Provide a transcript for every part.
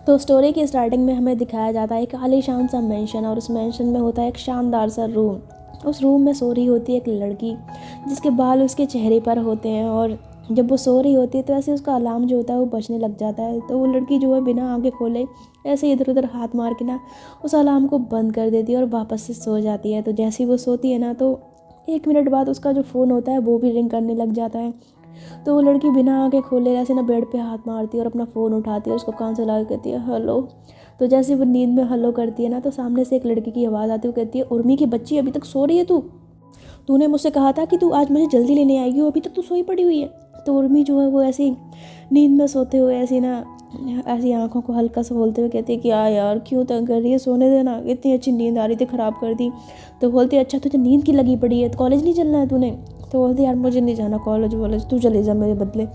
तो स्टोरी की स्टार्टिंग में हमें दिखाया जाता है एक आलीशान सा मेंशन, और उस मेंशन में होता है एक शानदार सा रूम। उस रूम में सो रही होती है एक लड़की, जिसके बाल उसके चेहरे पर होते हैं, और जब वो सो रही होती है तो ऐसे उसका अलार्म जो होता है वो बजने लग जाता है। तो वो लड़की जो है बिना आंखें खोले ऐसे इधर उधर हाथ मार के ना उस अलार्म को बंद कर देती है और वापस से सो जाती है। तो जैसे ही वो सोती है ना, तो 1 मिनट बाद उसका जो फ़ोन होता है वो भी रिंग करने लग जाता है। तो वो लड़की बिना आंखें खोले ऐसे ना बेड पे हाथ मारती है और अपना फ़ोन उठाती है और उसको कान से लगा के कहती है हेलो। तो जैसे वो नींद में हेलो करती है ना, तो सामने से एक लड़की की आवाज़ आती है। वो कहती है उर्मी की बच्ची, अभी तक सो रही है तू? तूने मुझसे कहा था कि तू आज मुझे जल्दी लेने आएगी, अभी तक तू सोई पड़ी हुई है। तो उर्मी जो है वो ऐसी नींद में सोते हुए ऐसी आंखों को हल्का सा खोलते हुए कहती है कि यार क्यों तंग कर रही है, सोने देना, इतनी अच्छी नींद आ रही थी, ख़राब कर दी। तो बोलती है अच्छा तुझे नींद की लगी पड़ी है, तो कॉलेज नहीं चलना है तूने? तो बोलती है यार मुझे नहीं जाना कॉलेज वॉलेज, तू चले जा मेरे बदले।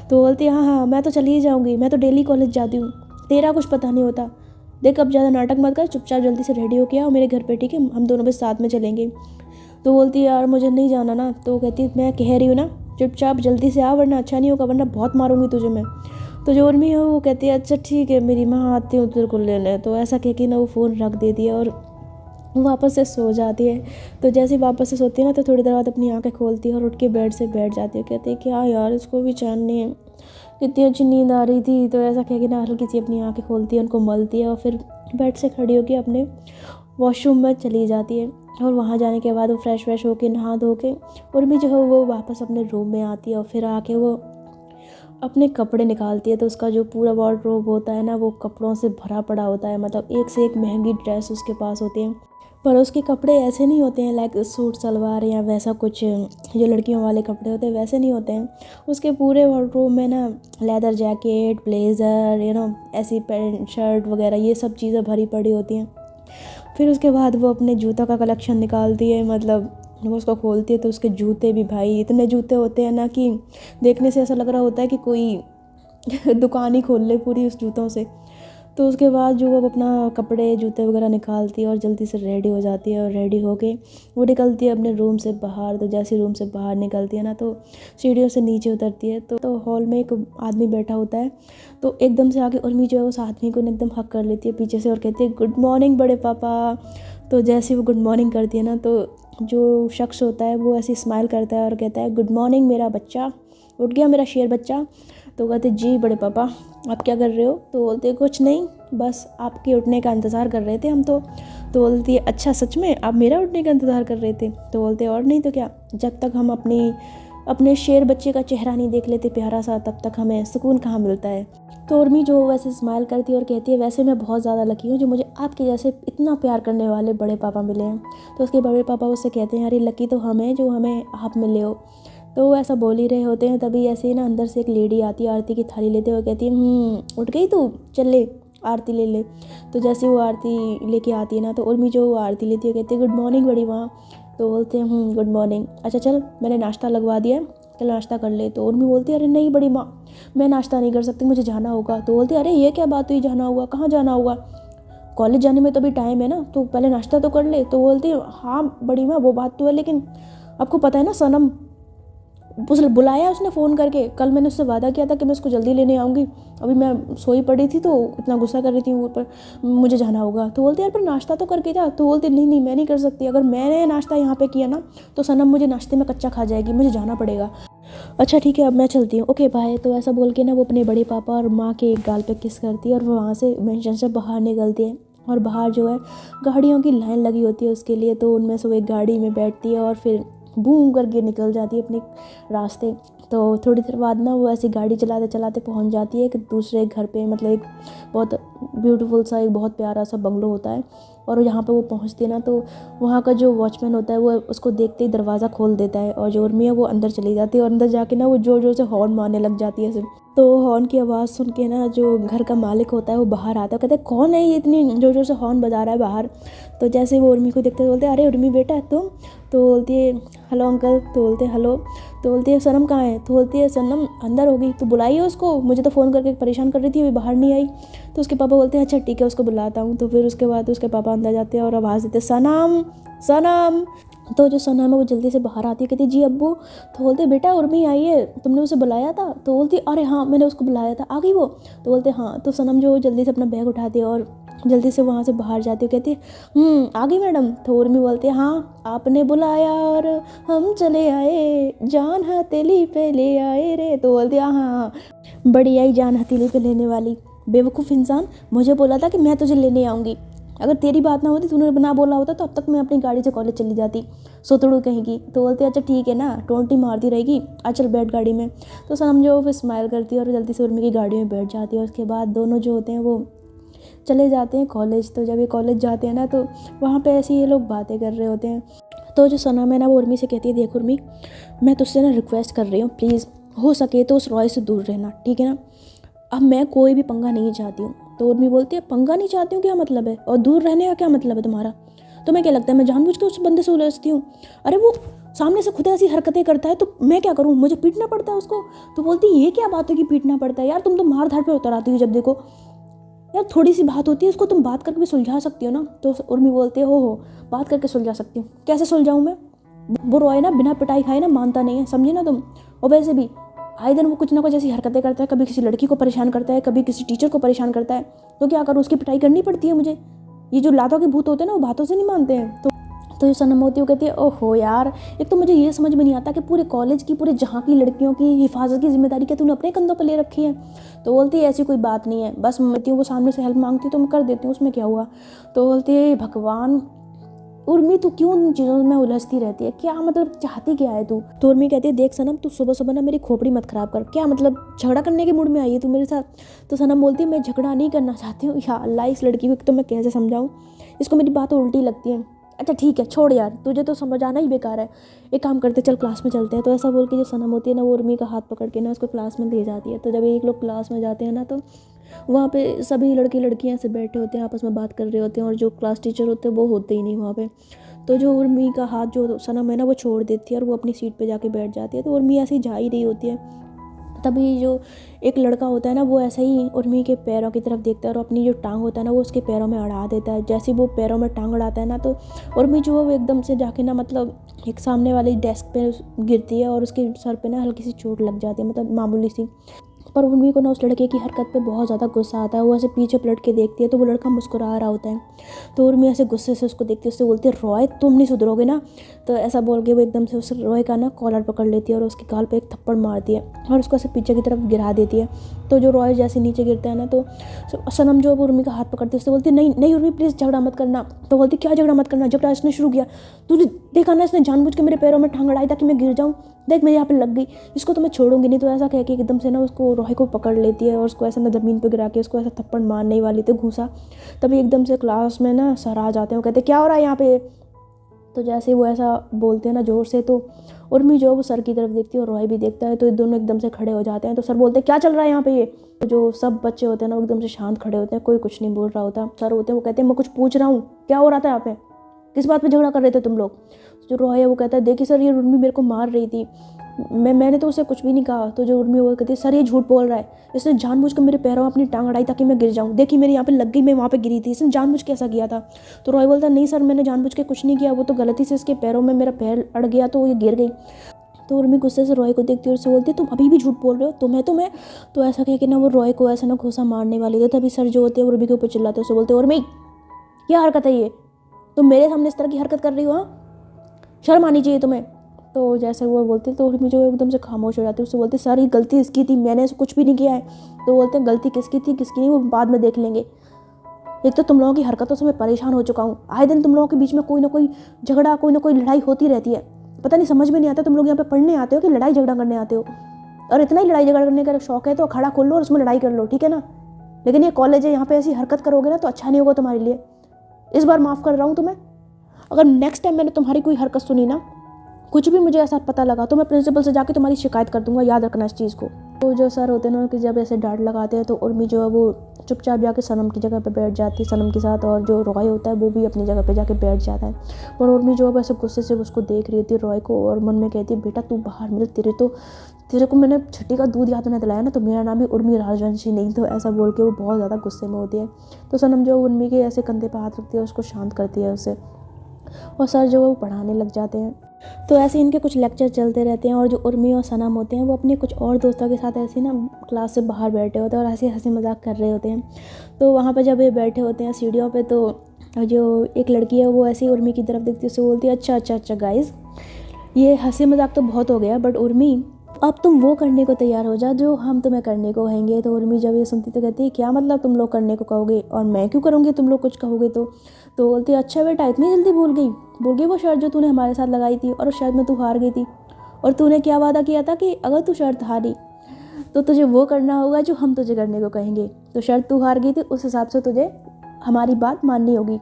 तो बोलती है हाँ हाँ मैं तो चली ही जाऊँगी, मैं तो डेली कॉलेज जाती हूँ, तेरा कुछ पता नहीं होता। देख अब ज़्यादा नाटक मत कर, चुपचाप जल्दी से रेडी होके आओ मेरे घर पे, ठीक है? हम दोनों बस साथ में चलेंगे। तो बोलती है यार मुझे नहीं जाना ना। तो कहती है मैं कह रही हूँ ना चुपचाप जल्दी से आ, वरना अच्छा नहीं होगा, वरना बहुत मारूंगी तुझे मैं। तो जो उर्मी है वो कहती है अच्छा ठीक है मेरी माँ आती हूँ तेरे को लेने। तो ऐसा कह के ना वो फ़ोन रख देती है और वापस से सो जाती है। तो जैसे ही वापस से सोती है ना, तो थोड़ी देर बाद अपनी आंखें खोलती है और उठ के बेड से बैठ जाती है। कहती है क्या यार इसको भी चैन नहीं है, कितनी अच्छी नींद आ रही थी। तो ऐसा कह के ना हल्की सी अपनी आंखें खोलती है, उनको मलती है और फिर बेड से खड़ी होकर अपने वॉशरूम में चली जाती है। और वहाँ जाने के बाद वो फ्रेश होके नहा धो के उर्मी जो है वो वापस अपने रूम में आती है और फिर आके वो अपने कपड़े निकालती है। तो उसका जो पूरा वार्डरोब होता है ना वो कपड़ों से भरा पड़ा होता है, मतलब एक से एक महंगी ड्रेस उसके पास होती है। पर उसके कपड़े ऐसे नहीं होते हैं लाइक सूट सलवार या वैसा कुछ जो लड़कियों वाले कपड़े होते हैं वैसे नहीं होते हैं। उसके पूरे वार्डरोब में ना लेदर जैकेट, ब्लेज़र, ऐसी पैंट शर्ट वगैरह ये सब चीज़ें भरी पड़ी होती हैं। फिर उसके बाद वो अपने जूतों का कलेक्शन निकालती है, मतलब वो उसको खोलती है तो उसके जूते भी भाई इतने जूते होते हैं ना कि देखने से ऐसा लग रहा होता है कि कोई दुकान ही खोल ले पूरी उस जूतों से। तो उसके बाद जो वो अपना कपड़े जूते वगैरह निकालती है और जल्दी से रेडी हो जाती है और रेडी होके वो निकलती है अपने रूम से बाहर। तो जैसे रूम से बाहर निकलती है ना, तो सीढ़ियों से नीचे उतरती है तो हॉल में एक आदमी बैठा होता है। तो एकदम से आके उर्मी जो है उस आदमी को एकदम हक कर लेती है पीछे से और कहती है गुड मॉर्निंग बड़े पापा। तो जैसे वो गुड मॉर्निंग करती है ना, तो जो शख्स होता है वो ऐसे स्माइल करता है और कहता है गुड मॉर्निंग मेरा बच्चा, उठ गया मेरा शेर बच्चा। तो कहते जी बड़े पापा आप क्या कर रहे हो? तो बोलते कुछ नहीं, बस आपके उठने का इंतज़ार कर रहे थे हम तो। बोलती है अच्छा सच में आप मेरा उठने का इंतज़ार कर रहे थे? तो बोलते और नहीं तो क्या, जब तक हम अपने शेर बच्चे का चेहरा नहीं देख लेते प्यारा सा, तब तक हमें सुकून कहाँ मिलता है। तो उर्मी जो वैसे स्माइल करती है और कहती है वैसे मैं बहुत ज़्यादा लकी हूँ जो मुझे आपके जैसे इतना प्यार करने वाले बड़े पापा मिले हैं। तो उसके बड़े पापा उससे कहते हैं अरे लकी तो हम हैं जो हमें आप मिले हो। तो वो ऐसा बोल ही रहे होते हैं, तभी ऐसे ही ना अंदर से एक लेडी आती है आरती की थाली लेते हुए, कहती है उठ गई तू, चल ले आरती ले ले। तो जैसे वो आरती लेके आती है ना, तो उर्मी जो आरती लेती है कहती है गुड मॉर्निंग बड़ी माँ। तो बोलते हैं गुड मॉर्निंग, अच्छा चल मैंने नाश्ता लगवा दिया है, चल नाश्ता कर ले। तो उर्मी बोलती है अरे नहीं बड़ी माँ मैं नाश्ता नहीं कर सकती, मुझे जाना होगा। तो बोलती है अरे ये क्या बात हुई, जाना होगा, कहाँ जाना होगा? कॉलेज जाने में तो अभी टाइम है ना, तो पहले नाश्ता तो कर ले। तो बोलती है हाँ बड़ी माँ वो बात तो है, लेकिन आपको पता है ना सनम बुलाया उसने फ़ोन करके, कल मैंने उससे वादा किया था कि मैं उसको जल्दी लेने आऊँगी, अभी मैं सोई पड़ी थी तो इतना गुस्सा कर रही थी ऊपर, मुझे जाना होगा। तो बोलते यार पर नाश्ता तो करके जा। तो बोलते नहीं मैं नहीं कर सकती, अगर मैंने नाश्ता यहाँ पे किया ना तो सनम मुझे नाश्ते में कच्चा खा जाएगी, मुझे जाना पड़ेगा। अच्छा ठीक है अब मैं चलती हूँ, ओके बाय। तो ऐसा बोल के ना वो अपने बड़े पापा और माँ के एक गाल पे किस करती है और वो वहाँ से मेंशन से बाहर निकलती है। और बाहर जो है गाड़ियों की लाइन लगी होती है उसके लिए, तो उनमें से वो एक गाड़ी में बैठती है और फिर बूम करके निकल जाती है अपने रास्ते। तो थोड़ी देर बाद ना वो ऐसी गाड़ी चलाते चलाते पहुंच जाती है एक दूसरे घर पे, मतलब एक बहुत ब्यूटीफुल सा एक बहुत प्यारा सा बंगलो होता है। और यहाँ पे वो पहुँचती है ना, तो वहाँ का जो वॉचमैन होता है वो उसको देखते ही दरवाज़ा खोल देता है और जो उर्मी है वो अंदर चली जाती है और अंदर जाके ना वो जोर जोर से हॉर्न मारने लग जाती है सिर्फ। तो हॉर्न की आवाज़ सुन के ना जो घर का मालिक होता है वो बाहर आता है, कहते हैं कौन है ये इतनी जोर जोर से हॉर्न बजा रहा है बाहर। तो जैसे वो उर्मी को देखते हैं बोलते हैं अरे उर्मी बेटा तुम। तो बोलती है हेलो अंकल। तो बोलते हैं हेलो। तो बोलती है सनम कहाँ है? तो बोलती है सनम अंदर होगी, तो बुलाइए उसको, मुझे तो फ़ोन करके परेशान कर रही थी अभी बाहर नहीं आई। तो उसके पापा बोलते हैं अच्छा ठीक है उसको बुलाता हूँ। तो फिर उसके बाद उसके पापा अंदर जाते हैं और आवाज़ देते हैं सनम सनम। तो जो सनम है वो जल्दी से बाहर आती है, कहती जी अब्बू। तो बोलते बेटा उर्मी आई है, तुमने उसे बुलाया था? तो बोलती अरे हाँ मैंने उसको बुलाया था, आ गई वो? तो बोलते हाँ। तो सनम जो जल्दी से अपना बैग उठाती है और जल्दी से वहाँ से बाहर जाती है, कहती है आ गई मैडम? तो उर्मी बोलती है हाँ आपने बुलाया और हम चले आए, जान हथेली पे ले आए रे। तो बोलती है हाँ हाँ हाँ, बड़ी आई जान हथेली पे लेने वाली, बेवकूफ़ इंसान, मुझे बोला था कि मैं तुझे लेने आऊँगी, अगर तेरी बात ना होती, तूने ना बोला होता तो अब तक मैं अपनी गाड़ी से कॉलेज चली जाती, सोतड़ू कहेगी। तो बोलते अच्छा ठीक है ना, टोंटी मारती रहेगी, आ चल बैठ गाड़ी में। तो सनम जो फिर स्माइल करती है और जल्दी से उर्मी की गाड़ी में बैठ जाती है। उसके बाद दोनों जो होते हैं वो चले जाते हैं कॉलेज। तो जब ये कॉलेज जाते हैं ना तो वहाँ पे ऐसे ये लोग बातें कर रहे होते हैं। तो जो सनम है ना वो उर्मी से कहती है देख उर्मी, मैं तुझसे ना रिक्वेस्ट कर रही हूँ, प्लीज़ हो सके तो उस रॉय से दूर रहना, ठीक है ना? अब मैं कोई भी पंगा नहीं चाहती हूँ। तो उर्मी बोलती है पंगा नहीं चाहती हूँ क्या मतलब है, और दूर रहने का क्या मतलब है तुम्हारा? तुम्हें क्या लगता है मैं जानबूझ के उस बंदे से उलझती हूँ? अरे वो सामने से खुद ऐसी हरकतें करता है तो मैं क्या करूँ, मुझे पीटना पड़ता है उसको? तो बोलती ये क्या बात है कि पीटना पड़ता है यार, तुम तो मार धाड़ पे उतर आती हो जब देखो यार, थोड़ी सी बात होती है उसको तुम बात करके भी सुलझा सकती हो ना। तो उर्मी बोलती है हो बात करके सुलझा सकती हूँ, कैसे सुलझाऊँ मैं? वो रॉय ना बिना पिटाई खाए ना मानता नहीं है, समझी ना तुम? और वैसे भी आए दिन वो कुछ ना कुछ ऐसी हरकतें करता है, कभी किसी लड़की को परेशान करता है, कभी किसी टीचर को परेशान करता है, तो क्या करूँ, उसकी पिटाई करनी पड़ती है मुझे। ये जो लातों के भूत होते हैं ना वो बातों से नहीं मानते हैं। तो जो सनम होती है वो कहती है ओहो यार, एक तो मुझे ये समझ में नहीं आता कि पूरे कॉलेज की, पूरे जहाँ की लड़कियों की हिफाजत की जिम्मेदारी क्या तूने अपने कंधों पर ले रखी है? तो बोलती है ऐसी कोई बात नहीं है, बस मैं वो सामने से हेल्प मांगती तो मैं कर देती हूँ, उसमें क्या हुआ? तो बोलती है भगवान उर्मी तू क्यों उन चीज़ों में उलझती रहती है, क्या मतलब चाहती क्या है तू? तो उर्मी कहती है देख सनम, तू सुबह सुबह ना मेरी खोपड़ी मत खराब कर, क्या मतलब झगड़ा करने के मूड में आई है तू मेरे साथ? तो सनम बोलती है मैं झगड़ा नहीं करना चाहती हूँ। या अल्लाह, इस लड़की को तो मैं कैसे समझाऊँ, इसको मेरी बात उल्टी लगती है। अच्छा ठीक है छोड़ यार, तुझे तो समझाना ही बेकार है, एक काम करते चल क्लास में चलते हैं। तो ऐसा बोल के जो सनम होती है ना वो उर्मी का हाथ पकड़ के ना उसको क्लास में ले जाती है। तो जब एक लोग क्लास में जाते हैं ना तो वहाँ पे सभी लड़के लड़कियाँ ऐसे बैठे होते हैं, आपस में बात कर रहे होते हैं, और जो क्लास टीचर होते हैं वो होते ही नहीं वहाँ पे। तो जो उर्मी का हाथ जो सनम है ना वो छोड़ देती है और वो अपनी सीट पे जाके बैठ जाती है। तो उर्मी ऐसे ही जा ही रही होती है, तभी जो एक लड़का होता है ना वो ऐसे ही उर्मी के पैरों की तरफ देखता है और अपनी जो टांग होता है ना वो उसके पैरों में अड़ा देता है। जैसे ही वो पैरों में टांग अड़ाता है ना तो उर्मी जो है वो एकदम से जाके ना मतलब एक सामने वाली डेस्क पे गिरती है और उसके सर पे ना हल्की सी चोट लग जाती है, मतलब मामूली सी। पर उर्मी को ना उस लड़के की हरकत पे बहुत ज़्यादा गुस्सा आता है। वो ऐसे पीछे पलट के देखती है तो वो लड़का मुस्कुरा रहा होता है। तो उर्मी ऐसे गुस्से से उसको देखती है, उससे बोलती है रॉय तुम नहीं सुधरोगे ना? तो ऐसा बोल के वो एकदम से उस रॉय का ना कॉलर पकड़ लेती है और उसके गाल पे एक थप्पड़ मारती है और उसको ऐसे पीछे की तरफ गिरा देती है। तो जो रॉय जैसे नीचे गिरता है ना तो सनम जो उर्मी का हाथ पकड़ती है उससे बोलती है नहीं नहीं उर्मी प्लीज़ झगड़ा मत करना। तो बोलती क्या झगड़ा मत करना, झगड़ा इसने शुरू किया, तुझे देखा ना इसने जानबूझ के मेरे पैरों में टांग अड़ाई ताकि मैं गिर जाऊँ, देख मेरे यहाँ पे लग गई, इसको तो मैं छोड़ूंगी नहीं। तो ऐसा कह के एकदम से ना उसको रॉय को पकड़ लेती है और उसको ऐसा ना ज़मीन पे गिरा के उसको ऐसा थप्पड़ मारने वाली थी घूसा। तभी एकदम से क्लास में ना सर आ जाते हैं, वो कहते क्या हो रहा है यहाँ पे? तो जैसे वो ऐसा बोलते हैं ना ज़ोर से तो उर्मी जो वो सर की तरफ देखती है और रॉय भी देखता है, तो ये दोनों एकदम से खड़े हो जाते हैं। तो सर बोलते हैं क्या चल रहा है यहाँ पे? ये तो जो सब बच्चे होते हैं ना वो एकदम से शांत खड़े होते हैं, कोई कुछ नहीं बोल रहा होता। सर होते हैं वो कहते हैं मैं कुछ पूछ रहा हूँ, क्या हो रहा था यहाँ पे, किस बात पे झगड़ा कर रहे थे तुम लोग? जो रॉय है वो कहता है देखिए सर ये उर्मी मेरे को मार रही थी, मैंने तो उसे कुछ भी नहीं कहा। तो जो उर्मी वो कहती है सर ये झूठ बोल रहा है, इसने जानबूझ कर मेरे पैरों में अपनी टांग अड़ाई ताकि मैं गिर जाऊँ, देखिए मेरे यहाँ पे लग गई, मैं वहाँ पे गिरी थी, इसने जानबूझ के ऐसा किया था। तो रॉय बोलता नहीं सर मैंने जानबूझ के कुछ नहीं किया, वो तो गलती से इसके पैरों में मेरा पैर अड़ गया तो ये गिर गई। तो उर्मी गुस्से से रॉय को देखती है और उससे बोलती है तुम अभी भी झूठ बोल रहे हो, तुम्हें। तो ऐसा कह के ना वो रॉय को ऐसा ना घूसा मारने वाली थी, तभी सर जो होते हैं उर्मी के ऊपर चिल्लाते हैं, उससे बोलते हैं उर्मी क्या हरकत है ये, तुम मेरे सामने इस तरह की हरकत कर रही हो, हाँ शर्म आनी चाहिए तुम्हें। तो जैसे वो बोलती तो उर्मी जो एकदम से खामोश हो जाती है, उससे बोलती सर ये गलती इसकी थी, मैंने ऐसा कुछ भी नहीं किया है। तो बोलते हैं गलती किसकी थी किसकी नहीं वो बाद में देख लेंगे, एक तो तुम लोगों की हरकतों से मैं परेशान हो चुका हूँ, आए दिन तुम लोगों के बीच में कोई ना कोई झगड़ा कोई ना कोई लड़ाई होती रहती है, पता नहीं समझ में नहीं आता तुम लोग यहाँ पे पढ़ने आते हो कि लड़ाई झगड़ा करने आते हो। और इतना ही लड़ाई झगड़ा करने का शौक है तो अखाड़ा खोल लो और उसमें लड़ाई कर लो, ठीक है ना? लेकिन ये कॉलेज है, यहाँ पे ऐसी हरकत करोगे ना तो अच्छा नहीं होगा तुम्हारे लिए, इस बार माफ़ कर रहा हूँ तुम्हें। अगर नेक्स्ट टाइम मैंने तुम्हारी कोई हरकत सुनी ना, कुछ भी मुझे ऐसा पता लगा तो मैं प्रिंसिपल से जाके तुम्हारी शिकायत कर दूंगा, याद रखना इस चीज़ को। तो जो सर होते हैं ना कि जब ऐसे डांट लगाते हैं तो उर्मी जो है वो चुपचाप जाके सनम की जगह पे बैठ जाती है सनम के साथ, और जो रॉय होता है वो भी अपनी जगह पे जाके बैठ जाता है। और उर्मी जो है वैसे गुस्से से उसको देख रही होती है रॉय को, और मन में कहती है बेटा तू बाहर मिल, तेरे को मैंने छठी का दूध याद नहीं दिलाया ना, तो मेरा नाम भी उर्मी राजवंशी नहीं। तो ऐसा बोल के वो बहुत ज़्यादा गुस्से में होती है। तो सनम जो उर्मी के ऐसे कंधे पर हाथ रखती है उसको शांत करती है उसे। और सर जो है वो पढ़ाने लग जाते हैं। तो ऐसे इनके कुछ लेक्चर चलते रहते हैं और जो उर्मी और सनम होते हैं वो अपने कुछ और दोस्तों के साथ ऐसे ना क्लास से बाहर बैठे होते हैं और ऐसे हंसी मजाक कर रहे होते हैं। तो वहाँ पर जब ये बैठे होते हैं सीढ़ियों पे, तो जो एक लड़की है वो ऐसे ही उर्मी की तरफ देखती है, उससे बोलती है अच्छा गाइज, ये हंसी मजाक तो बहुत हो गया, बट उर्मी अब तुम वो करने को तैयार हो जा जो हम तुम्हें करने को कहेंगे। तो उर्मी जब ये सुनती तो कहती है क्या मतलब तुम लोग करने को कहोगे और मैं क्यों करूँगी तुम लोग कुछ कहोगे तो बोलती है अच्छा बेटा इतनी जल्दी भूल गई वो शर्त जो तूने हमारे साथ लगाई थी और उस शर्त में तू हार गई थी, और तूने क्या वादा किया था कि अगर तू शर्त हारी तो तुझे वो करना होगा जो हम तुझे करने को कहेंगे। तो शर्त तू हार गई थी, उस हिसाब से तुझे हमारी बात माननी होगी।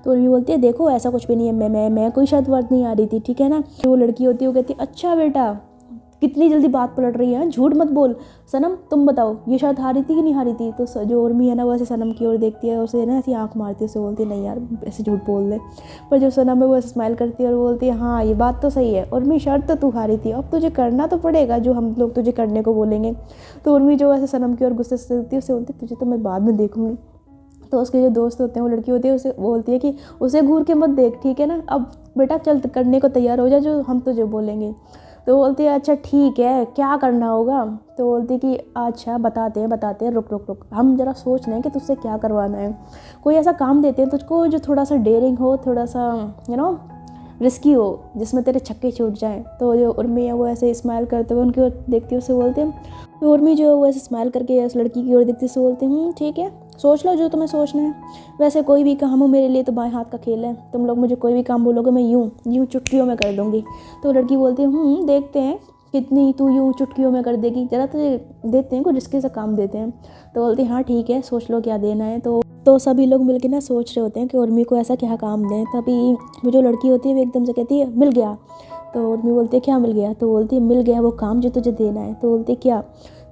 तो उर्मी बोलती है देखो ऐसा कुछ भी नहीं है, मैं कोई शर्त वर्त नहीं आ रही थी, ठीक है ना। तो वो लड़की होती है वो कहती है अच्छा बेटा कितनी जल्दी बात पलट रही है, झूठ मत बोल। सनम तुम बताओ ये शर्त हारी थी कि नहीं हारी थी। तो जो उर्मी है ना वो ऐसे सनम की ओर देखती है, उसे ना ऐसी आंख मारती है, उसे बोलती है नहीं यार ऐसे झूठ बोल दे। पर जो सनम है वो ऐसे स्माइल करती है और बोलती है हाँ ये बात तो सही है उर्मी, शर्त तो तू हारी थी, अब तुझे करना तो पड़ेगा जो हम लोग तुझे करने को बोलेंगे। तो उर्मी जो ऐसे सनम की ओर गुस्से से देखती है, उसे बोलती है तुझे तो मैं बाद में देखूंगी। तो उसके जो दोस्त होते हैं वो लड़की होती है उसे बोलती है कि उसे घूर के मत देख, ठीक है ना, अब बेटा चल करने को तैयार हो जा जो हम तुझे बोलेंगे। तो बोलती है अच्छा ठीक है क्या करना होगा। तो बोलती है कि अच्छा बताते हैं रुक हम जरा सोच लें कि तुझसे क्या करवाना है, कोई ऐसा काम देते हैं तुझको जो थोड़ा सा डेयरिंग हो, थोड़ा सा रिस्की हो, जिसमें तेरे छक्के छूट जाएं। तो जो उर्मी है वो ऐसे स्माइल करते हुए उनकी ओर देखती है, उससे बोलते हैं। तो उर्मी जो है वो ऐसे स्माइल करके उस लड़की की ओर देखती है, उससे बोलते हैं ठीक है सोच लो जो तुम्हें सोचना है, वैसे कोई भी काम हो मेरे लिए तो बाएं हाथ का खेल है, तुम लोग मुझे कोई भी काम बोलोगे मैं यूं चुटकियों में कर दूंगी। तो लड़की बोलती है देखते हैं कितनी तू यूं चुटकियों में कर देगी, ज़रा तुझे देते हैं कुछ रिस्की सा काम देते हैं। तो बोलती हाँ ठीक है सोच लो क्या देना है। तो सभी लोग मिलकर ना सोच रहे होते हैं कि उर्मी को ऐसा क्या काम दें। तभी वो जो लड़की होती है वो एकदम से कहती है मिल गया। तो उर्मी बोलती है क्या मिल गया। तो बोलती है मिल गया वो काम जो तुझे देना है। तो बोलती है क्या।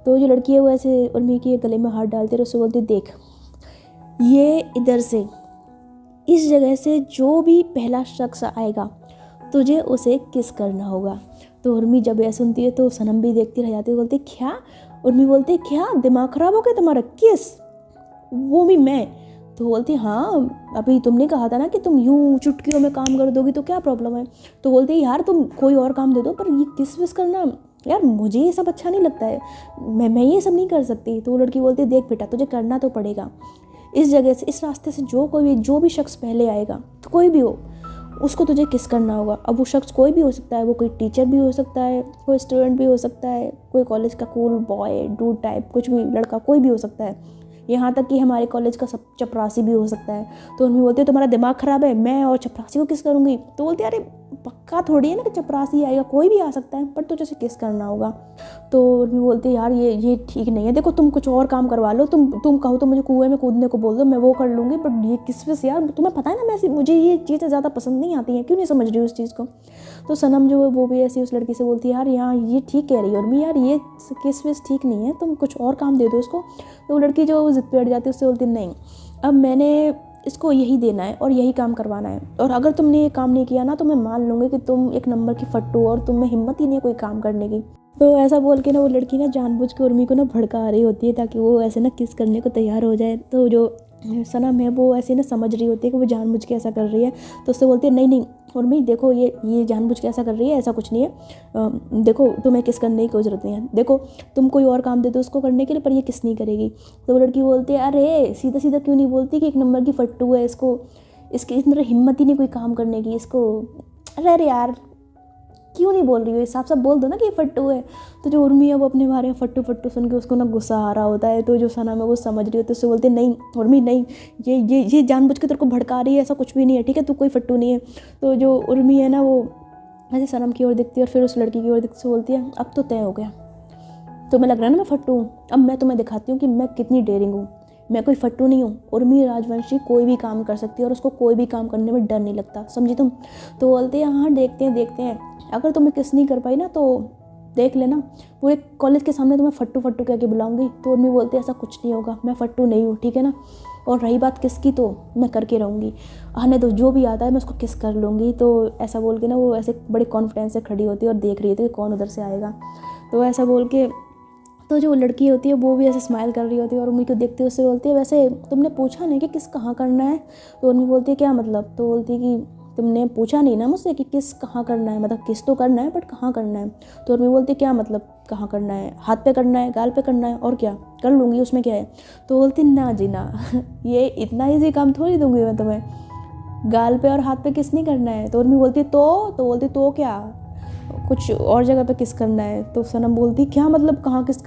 तो जो लड़की है वो ऐसे उर्मी के गले में हाथ डालती है और उससे बोलती है देख ये इधर से इस जगह से जो भी पहला शख्स आएगा तुझे उसे किस करना होगा। तो उर्मी जब यह सुनती है तो सनम भी देखती रह जाती है, बोलती क्या। उर्मी बोलती क्या दिमाग खराब हो गया तुम्हारा, किस वो भी मैं। तो बोलती हाँ अभी तुमने कहा था ना कि तुम यूं चुटकियों में काम कर दोगी तो क्या प्रॉब्लम है। तो बोलती है यार तुम कोई और काम दे दो पर ये किस विस करना यार मुझे ये सब अच्छा नहीं लगता है, मैं ये सब नहीं कर सकती। तो वो लड़की बोलती है देख बेटा तुझे करना तो पड़ेगा, इस जगह से इस रास्ते से जो भी शख्स पहले आएगा तो कोई भी हो उसको तुझे किस करना होगा। अब वो शख्स कोई भी हो सकता है, वो कोई टीचर भी हो सकता है, कोई स्टूडेंट भी हो सकता है, कोई कॉलेज का कूल बॉय डूड टाइप कुछ भी लड़का कोई भी हो सकता है, यहाँ तक कि हमारे कॉलेज का सब चपरासी भी हो सकता है। तो उनमें बोलती है तुम्हारा दिमाग ख़राब है, मैं और चपरासी को किस करूँगी। तो बोलती है अरे पक्का थोड़ी है ना कि चपरासी आएगा, कोई भी आ सकता है पर तुझे से किस करना होगा। तो उर्मी बोलती है यार ये ठीक नहीं है, देखो तुम कुछ और काम करवा लो, तुम कहो तो मुझे कुएं में कूदने को बोल दो मैं वो कर लूँगी, बट ये किस विस यार तुम्हें पता है ना मुझे ये चीज़ें ज़्यादा पसंद नहीं आती हैं, क्यों नहीं समझ रही उस चीज़ को। तो सनम जो है वो भी ऐसी उस लड़की से बोलती है यार यहाँ ये ठीक कह रही है उर्मी, यार ये किस विस ठीक नहीं है, तुम कुछ और काम दे दो उसको। तो वो लड़की जो जिद पे अड़ जाती है उससे बोलती नहीं अब मैंने इसको यही देना है और यही काम करवाना है, और अगर तुमने ये काम नहीं किया ना तो मैं मान लूँगी कि तुम एक नंबर की फट्टू और तुम में हिम्मत ही नहीं है कोई काम करने की। तो ऐसा बोल के ना वो लड़की ना जानबूझ के उर्मी को ना भड़का रही होती है ताकि वो ऐसे ना किस करने को तैयार हो जाए। तो जो सनम है वो ऐसे ना समझ रही होती है कि वो जानबूझ के ऐसा कर रही है। तो उससे बोलती है नहीं उर्मी देखो ये जानबूझ के ऐसा कर रही है, ऐसा कुछ नहीं है, देखो तुम्हें किस करने की कोई ज़रूरत नहीं है, देखो तुम कोई और काम दे दो उसको करने के लिए पर ये किस नहीं करेगी। तो वो लड़की बोलती है अरे सीधा सीधा क्यों नहीं बोलती कि एक नंबर की फट्टू है, इसकी इस तरह हिम्मत ही नहीं कोई काम करने की, इसको अरे यार क्यों नहीं बोल रही हो, साफ साफ बोल दो ना कि ये फट्टू है। तो जो उर्मी है वो अपने बारे में फट्टू सुन के उसको ना गुस्सा आ रहा होता है। तो जो सनम है वो समझ रही होती है, उससे बोलते नहीं उर्मी नहीं ये जानबूझ के तेरे को भड़का रही है, ऐसा कुछ भी नहीं है, ठीक है तू कोई फट्टू नहीं है। तो जो उर्मी है ना वो ऐसे सनम की ओर दिखती है और फिर उस लड़की की ओर दिखती बोलती है अब तो तय हो गया, तुम्हें लग रहा है ना मैं फट्टू हूँ, अब मैं तुम्हें दिखाती हूँ कि मैं कितनी डेयरिंग हूँ, मैं कोई फट्टू नहीं हूँ। उर्मी राजवंशी कोई भी काम कर सकती है और उसको कोई भी काम करने में डर नहीं लगता, समझी तुम। तो बोलते हैं हाँ देखते हैं अगर तुम्हें किस नहीं कर पाई ना तो देख लेना पूरे कॉलेज के सामने तुम्हें फट्टू कह के बुलाऊंगी। तो उर्मी बोलते हैं ऐसा कुछ नहीं होगा, मैं फट्टू नहीं हूँ, ठीक है ना, और रही बात किसकी तो मैं करके रहूँगी, आने दो जो भी आता है मैं उसको किस कर लूँगी। तो ऐसा बोल के ना वो ऐसे बड़े कॉन्फिडेंस से खड़ी होती है और देख रही होती है कि कौन उधर से आएगा। तो ऐसा बोल के तो जो लड़की होती है वो भी ऐसे स्माइल कर रही होती है और उर्मी को देखते उससे बोलती है वैसे तुमने पूछा नहीं कि किस कहाँ करना है। तो उर्मी बोलती है क्या मतलब। तो बोलती है कि तुमने पूछा नहीं ना मुझसे कि किस कहाँ करना है, मतलब किस तो करना है बट कहाँ करना है। तो उर्मी बोलती क्या मतलब कहाँ करना है, हाथ पे करना है, गाल पे करना है, और क्या कर लूँगी उसमें क्या है। तो बोलती ना जी ना ये इतना ईजी काम थोड़ी दूँगी मैं तुम्हें, गाल पे और हाथ पे किस नहीं करना है। तो उर्मी बोलती तो बोलती तो क्या, कुछ और जगह पे किस करना है। तो सनम बोलती क्या मतलब कहाँ किस,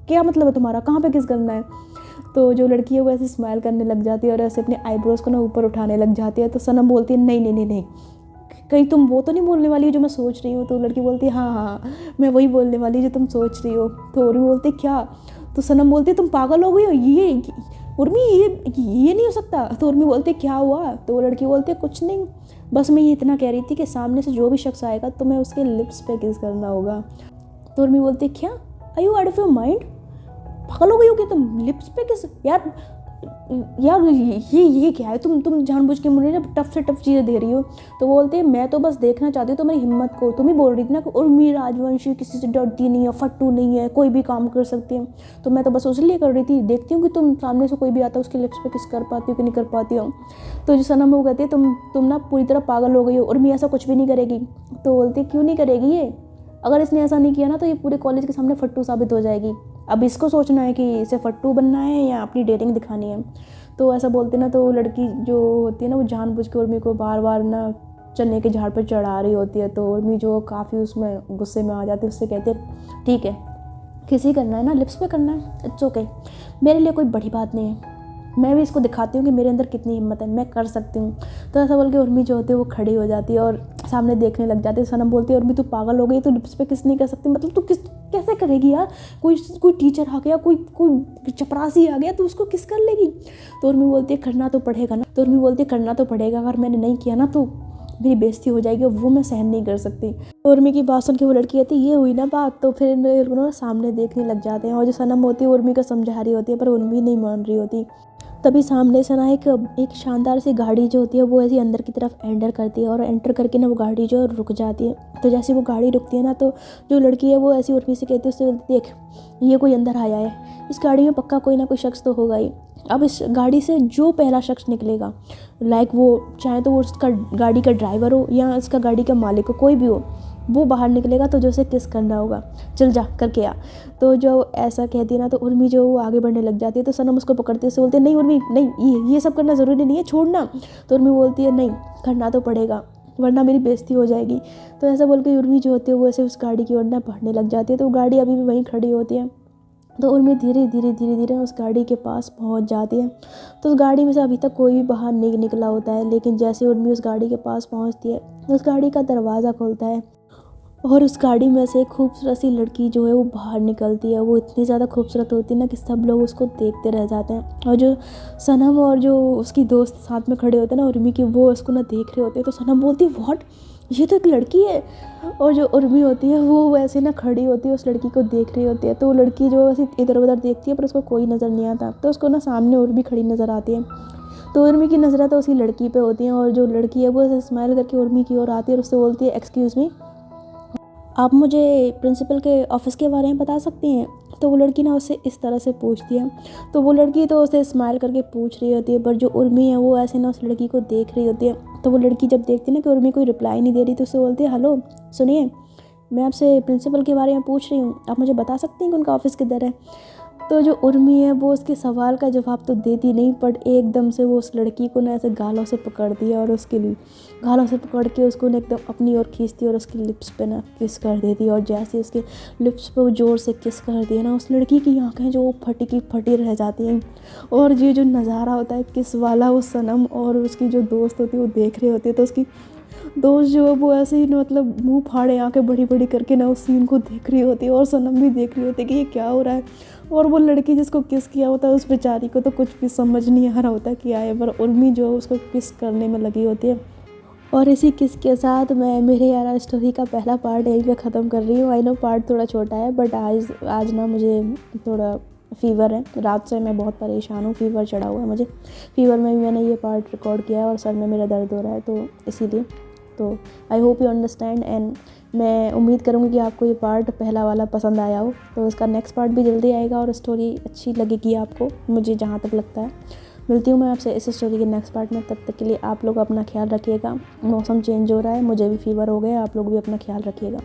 क्या मतलब है तुम्हारा, कहाँ पे किस करना है। तो जो लड़की है वो ऐसे स्माइल करने लग जाती है और ऐसे अपने आईब्रोज को ना ऊपर उठाने लग जाती है। तो सनम बोलती है नहीं नहीं नहीं नहीं, कहीं तुम वो तो नहीं बोलने वाली हो जो मैं सोच रही हूँ। तो लड़की बोलती है हाँ हाँ मैं वही बोलने वाली जो तुम सोच रही हो। तो उर्मी बोलती क्या। तो सनम बोलती है तुम पागल हो गई हो, ये उर्मी ये नहीं हो सकता। तो उर्मी बोलती है क्या हुआ। तो वो लड़की बोलती है कुछ नहीं, बस मैं ये इतना कह रही थी कि सामने से जो भी शख्स आएगा तो मैं उसके लिप्स पे किस करना होगा। तो उर्मी बोलती है क्या, are you out of your mind, पागल हो गई हो कि तुम लिप्स पे किस। यार ये क्या है, तुम जानबूझ के मुझे ना टफ से टफ चीज़ें दे रही हो। तो बोलते हैं मैं तो बस देखना चाहती हूँ तुम्हारी हिम्मत को, तुम ही बोल रही थी ना कि उर्मी राजवंशी किसी से डरती नहीं है, फट्टू नहीं है, कोई भी काम कर सकती है। तो मैं तो बस उसलिए कर रही थी, देखती हूँ कि तुम सामने से कोई भी आता है उसके लिप्स पे किस कर पाती हो कि नहीं कर पाती हो। तो जो सनम वो कहती है तुम ना पूरी तरह पागल हो गई हो, उर्मी ऐसा कुछ भी नहीं करेगी। तो बोलती है क्यों नहीं करेगी ये, अगर इसने ऐसा नहीं किया ना तो ये पूरे कॉलेज के सामने फट्टू साबित हो जाएगी। अब इसको सोचना है कि इसे फट्टू बनना है या अपनी डेटिंग दिखानी है। तो ऐसा बोलते ना तो लड़की जो होती है ना वो जानबूझ के उर्मी को बार बार ना चने के झाड़ पर चढ़ा रही होती है। तो उर्मी जो काफ़ी उसमें गुस्से में आ जाती है, उससे कहते हैं ठीक है किसी करना है ना लिप्स पे करना है, इट्स ओके, मेरे लिए कोई बड़ी बात नहीं है, मैं भी इसको दिखाती हूँ कि मेरे अंदर कितनी हिम्मत है, मैं कर सकती हूँ। तो ऐसा बोल के उर्मी जो होती है वो खड़ी हो जाती है और सामने देखने लग जाती है। सनम बोलती है उर्मी तू पागल हो गई, तू लिप्स पे किस नहीं कर सकती, मतलब तू किस कैसे करेगी यार, कोई टीचर आ गया, कोई चपरासी आ गया तो उसको किस कर लेगी। तो उर्मी बोलती है करना तो पड़ेगा ना। तो उर्मी बोलती है करना तो पड़ेगा, अगर मैंने नहीं किया ना तो मेरी बेइज्जती हो जाएगी और वो मैं सहन नहीं कर सकती। तो उर्मी की बात सुन के वो लड़की कहती है ये हुई ना बात। तो फिर ना सामने देखने लग जाते हैं और जो सनम होती है उर्मी को समझा रही होती है पर उर्मी नहीं मान रही होती। तभी सामने से ना एक शानदार सी गाड़ी जो होती है वो ऐसी अंदर की तरफ एंटर करती है और एंटर करके ना वो गाड़ी जो रुक जाती है। तो जैसे वो गाड़ी रुकती है ना तो जो लड़की है वो ऐसी उर्मी से कहती है उससे देख ये कोई अंदर आया है, इस गाड़ी में पक्का कोई ना कोई शख्स तो होगा ही। अब इस गाड़ी से जो पहला शख्स निकलेगा, लाइक वो चाहे तो वो उसका गाड़ी का ड्राइवर हो या इसका गाड़ी का मालिक हो, कोई भी हो, वो बाहर निकलेगा तो जो उसे किस करना होगा, चल जा करके आ। तो जो ऐसा कहती है ना तो उर्मी जो वो आगे बढ़ने लग जाती है। तो सनम उसको पकड़ती है, उससे बोलती है नहीं उर्मी नहीं, ये सब करना ज़रूरी नहीं है, छोड़ना। तो उर्मी बोलती है नहीं करना तो पड़ेगा वरना मेरी बेइज्जती हो जाएगी। तो ऐसा बोल के उर्मी जो होती है वो ऐसे उस गाड़ी की ओर ना बढ़ने लग जाती है। तो गाड़ी अभी भी वहीं खड़ी होती है। तो उर्मी धीरे धीरे उस गाड़ी के पास पहुंच जाती है। तो उस गाड़ी में से अभी तक कोई भी बाहर नहीं निकला होता है, लेकिन जैसे उर्मी उस गाड़ी के पास पहुंचती है उस गाड़ी का दरवाज़ा खुलता है और उस गाड़ी में से एक खूबसूरत सी लड़की जो है वो बाहर निकलती है। वो इतनी ज़्यादा खूबसूरत होती है ना कि सब लोग उसको देखते रह जाते हैं। और जो सनम और जो उसकी दोस्त साथ में खड़े होते हैं ना उर्मी की, वो उसको ना देख रहे होते हैं। तो सनम बोलती है व्हाट, ये तो एक लड़की है। और जो उर्मी होती है वो वैसे ना खड़ी होती है, उस लड़की को देख रही होती है। तो वो लड़की जो ऐसे इधर उधर देखती है पर उसको कोई नज़र नहीं आता। तो उसको ना सामने उर्मी खड़ी नज़र आती है। तो उर्मी की नज़रें तो उसी लड़की पे होती हैं और जो लड़की है वो ऐसे स्माइल करके उर्मी की ओर आती है और उससे बोलती है एक्सक्यूज़ मी, आप मुझे प्रिंसिपल के ऑफ़िस के बारे में बता सकती हैं। तो वो लड़की ना उससे इस तरह से पूछती है। तो वो लड़की तो उसे स्माइल करके पूछ रही होती है पर जो उर्मी है वो ऐसे ना उस लड़की को देख रही होती है। तो वो लड़की जब देखती है ना कि उर्मी कोई रिप्लाई नहीं दे रही तो उससे बोलती है हेलो सुनिए, मैं आपसे प्रिंसिपल के बारे में पूछ रही हूँ, आप मुझे बता सकती हैं कि उनका ऑफ़िस किधर है। तो जो उर्मी है वो उसके सवाल का जवाब तो देती नहीं बट एकदम से वो उस लड़की को ना ऐसे गालों से पकड़ दिया और उसके गालों से पकड़ के उसको ना एकदम अपनी ओर खींचती और उसकी लिप्स पे ना किस कर देती। और जैसे उसके लिप्स पे वो ज़ोर से किस कर दिया ना उस लड़की की आंखें जो फटी की फटी रह जाती हैं। और ये जो नज़ारा होता है किस वाला, वो सनम और उसकी जो दोस्त होती है वो देख रही होती है। तो उसकी दोस्त जो है वो ऐसे ही ना मतलब मुंह फाड़े आंखें बड़ी बड़ी करके ना उस सीन को देख रही होती है और सनम भी देख रही होती है कि ये क्या हो रहा है। और वो लड़की जिसको किस किया होता है उस बेचारी को तो कुछ भी समझ नहीं आ रहा होता क्या है, पर उर्मी जो है उसको किस करने में लगी होती है। और इसी किस के साथ मैं मेरे यार स्टोरी का पहला पार्ट यहीं पे ख़त्म कर रही हूँ। आई नो पार्ट थोड़ा छोटा है बट आज ना मुझे थोड़ा फ़ीवर है, रात से मैं बहुत परेशान हूँ, फ़ीवर चढ़ा हुआ है मुझे। फ़ीवर में भी मैंने ये पार्ट रिकॉर्ड किया है और सर में मेरा दर्द हो रहा है तो इसीलिए। तो I hope you understand and मैं उम्मीद करूँगी कि आपको ये पार्ट पहला वाला पसंद आया हो। तो इसका नेक्स्ट पार्ट भी जल्दी आएगा और स्टोरी अच्छी लगेगी आपको, मुझे जहाँ तक लगता है। मिलती हूँ मैं आपसे इस स्टोरी के नेक्स्ट पार्ट में। तब तक के लिए आप लोग अपना ख्याल रखिएगा। मौसम चेंज हो रहा है, मुझे भी फीवर हो गया, आप लोग भी अपना ख्याल रखिएगा।